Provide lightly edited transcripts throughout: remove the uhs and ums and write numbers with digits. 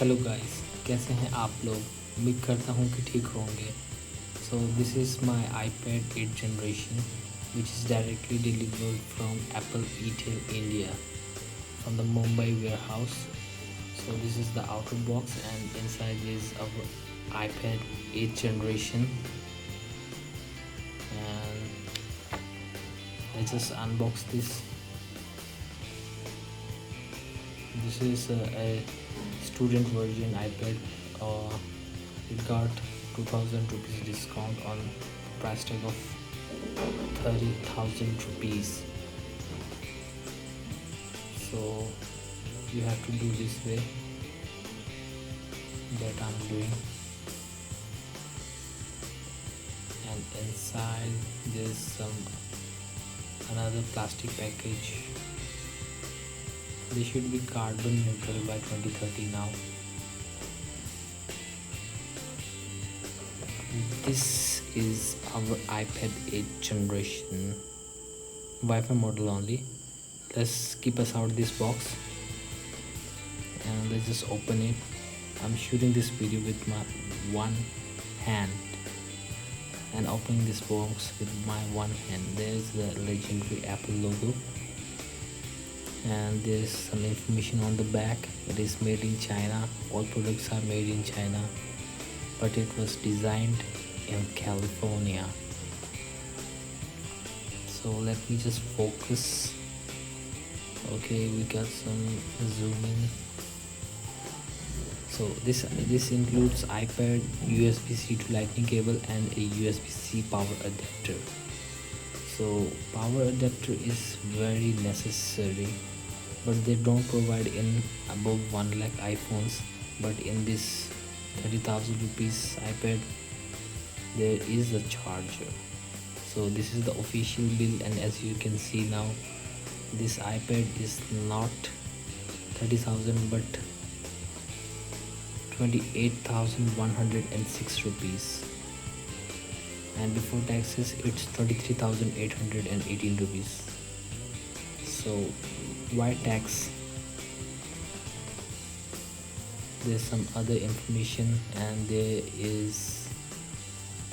Hello guys, कैसे हैं आप लोग। उम्मीद करता हूँ कि ठीक होंगे। So this is my iPad 8 generation which is directly delivered from Apple Retail India from the Mumbai warehouse. So this is the outer box and inside is our iPad 8 generation, and let's just unbox this. This is a student version iPad. It got 2000 rupees discount on price tag of 30,000 rupees. So you have to do this way that I'm doing. And inside there's some another plastic package. They should be carbon neutral by 2030 now. This is our iPad 8 generation Wi-Fi model only. Let's keep us out this box and let's just open it. I'm shooting this video with my one hand and opening this box with my one hand. There's the legendary Apple logo and there's some information on the back. It is made in China. All products are made in China, but it was designed in California. So let me just focus. Okay, we got some zooming. So this includes iPad, USB-C to Lightning cable and a USB-C power adapter. So power adapter is very necessary, but they don't provide in above 1 lakh iPhones. But in this 30,000 rupees iPad there is a charger. So this is the official bill, and as you can see now, this iPad is not 30,000 but 28,106 rupees, and before taxes it's 23,818 rupees. So why tax? There's some other information, and there is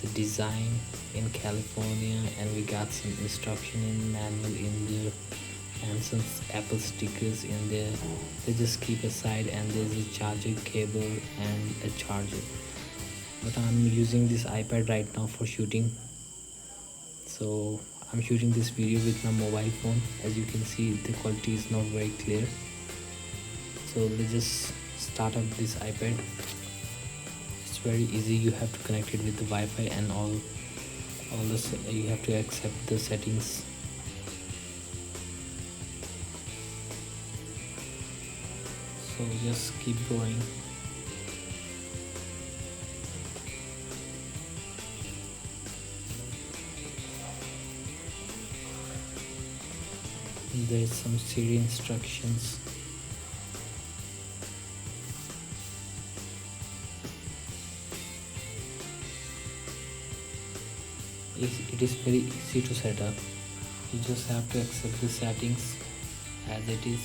the design in California, and we got some instruction in manual in there and some Apple stickers in there. They just keep aside, and there's a charger cable and a charger. But I'm using this iPad right now for shooting, so I'm shooting this video with my mobile phone. As you can see, the quality is not very clear. So let's just start up this iPad. It's very easy. You have to connect it with the Wi-Fi and all this. You have to accept the settings. So just keep going. There's some Siri instructions. It is very easy to set up. You just have to accept the settings as it is,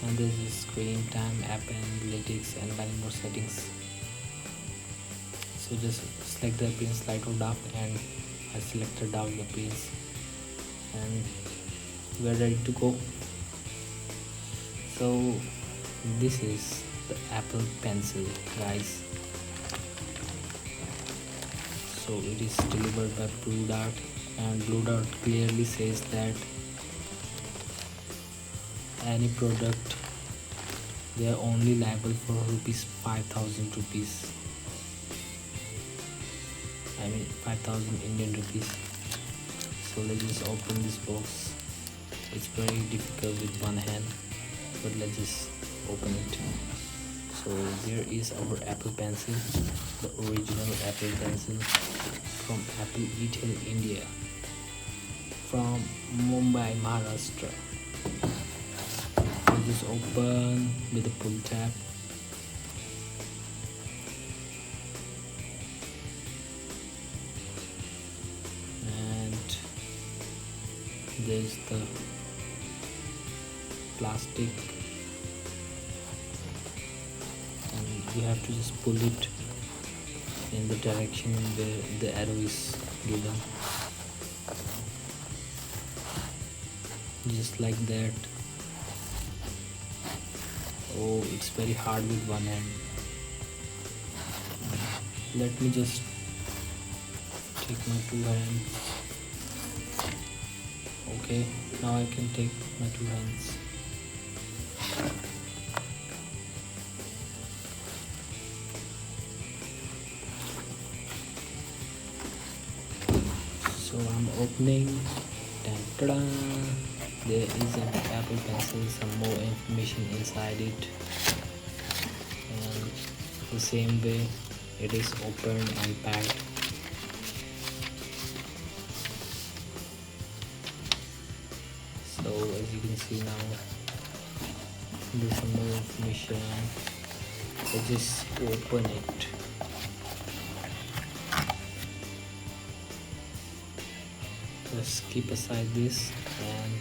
and there's a screen time, app analytics, and many more settings. So just select the appearance light or dark, and I selected dark appearance, and we're ready to go. So this is the Apple Pencil, guys. So it is delivered by Blue Dart, and Blue Dart clearly says that any product, they are only liable for rupees 5,000 rupees. I mean 5,000 Indian rupees. So let's just open this box. It's very difficult with one hand, but let's just open it. So there is our Apple Pencil, the original Apple Pencil from Apple Retail India, from Mumbai, Maharashtra. Let's just open with a pull tab. And there's the plastic you have to just pull it in the direction where the arrow is given, just like that. Oh, it's very hard with one hand. Let me just take my two hands. Okay, now I can take my two hands. So I'm opening. Ta-da! There is an Apple Pencil, some more information inside it, and the same way it is opened and packed. So as you can see now, there's some more information. I just open it. Let's keep aside this and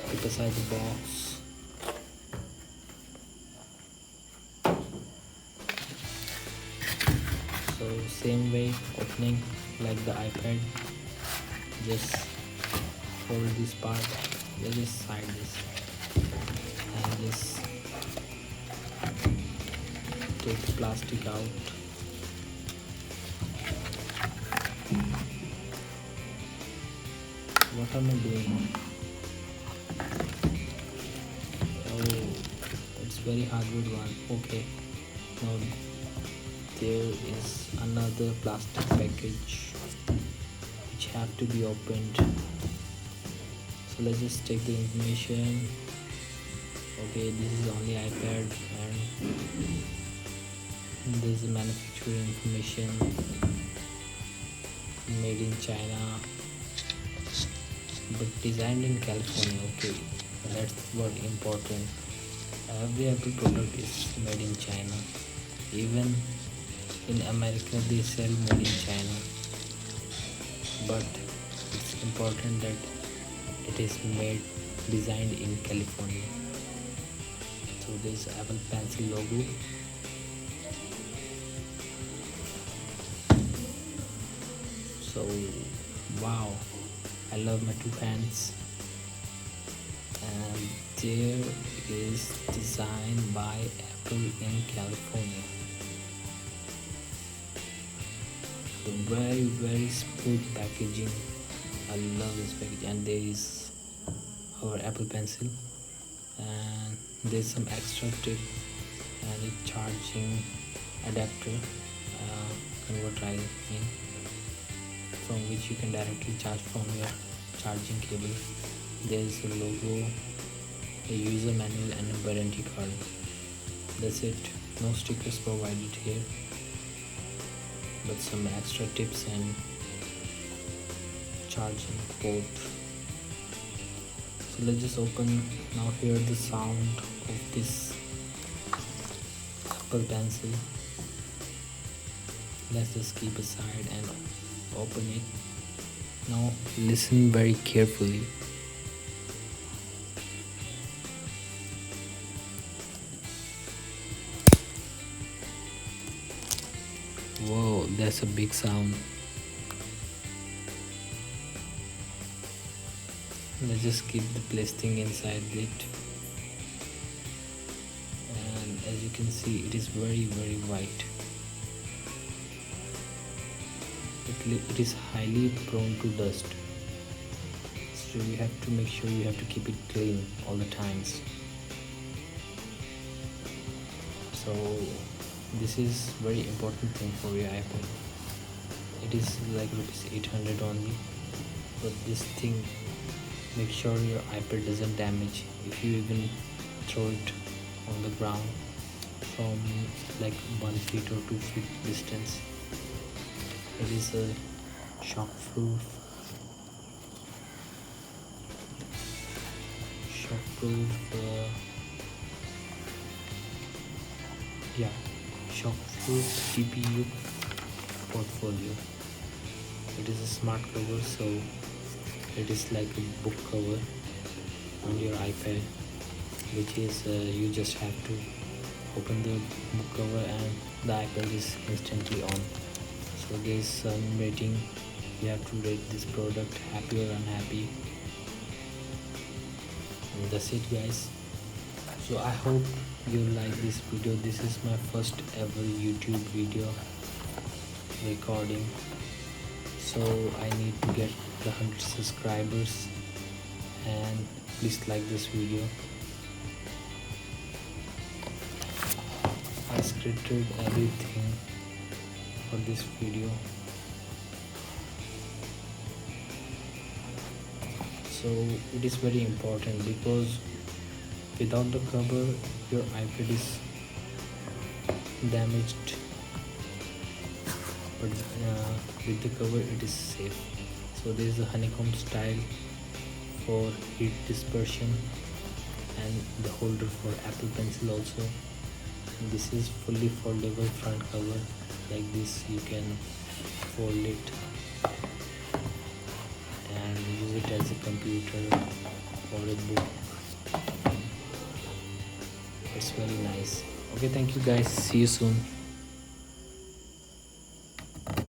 keep aside the box. So same way, opening like the iPad, just fold this part, just side this, and just take the plastic out. What am I doing? Oh, it's very hard with one. Okay, now there is another plastic package which have to be opened. So let's just take the information. Okay, this is only iPad, and this is manufacturing information, made in China but designed in California. Okay, that's what important. Every Apple product is made in China. Even in America they sell made in China, but it's important that it is designed in California. So this Apple Pencil logo. So wow, I love my two hands. And there is designed by Apple in California. The very smooth packaging. I love this packaging. And there is our Apple Pencil, and there's some extra tip and a charging adapter, converter I mean, from which you can directly charge from your charging cable. There's a logo, a user manual, and a warranty card. That's it. No stickers provided here, but some extra tips and charging port. So let's just open. Now hear the sound of this Apple Pencil. Let's just keep aside and open it. Now listen very carefully. Whoa, that's a big sound. Let's just keep the plastic inside it. And as you can see, it is very white. It is highly prone to dust. So you have to make sure you have to keep it clean all the times. So this is very important thing for your iPad. It is like rupees 800 only, but this thing, make sure your iPad doesn't damage. If you even throw it on the ground from like 1 feet or 2 feet distance, it is a shockproof shockproof TPU portfolio. It is a smart cover, so it is like a book cover on your iPad, which is you just have to open the book cover and the iPad is instantly on. So there's some rating. You have to rate this product, happy or unhappy. And that's it, guys. So I hope you like this video. This is my first ever YouTube video recording, so I need to get the 100 subscribers, and please like this video. I scripted everything for this video, so it is very important because without the cover your iPad is damaged, but with the cover it is safe. So there is a honeycomb style for heat dispersion and the holder for Apple Pencil also. This is fully foldable front cover, like this. You can fold it and use it as a computer or a book. It's very nice. Okay, thank you guys, see you soon.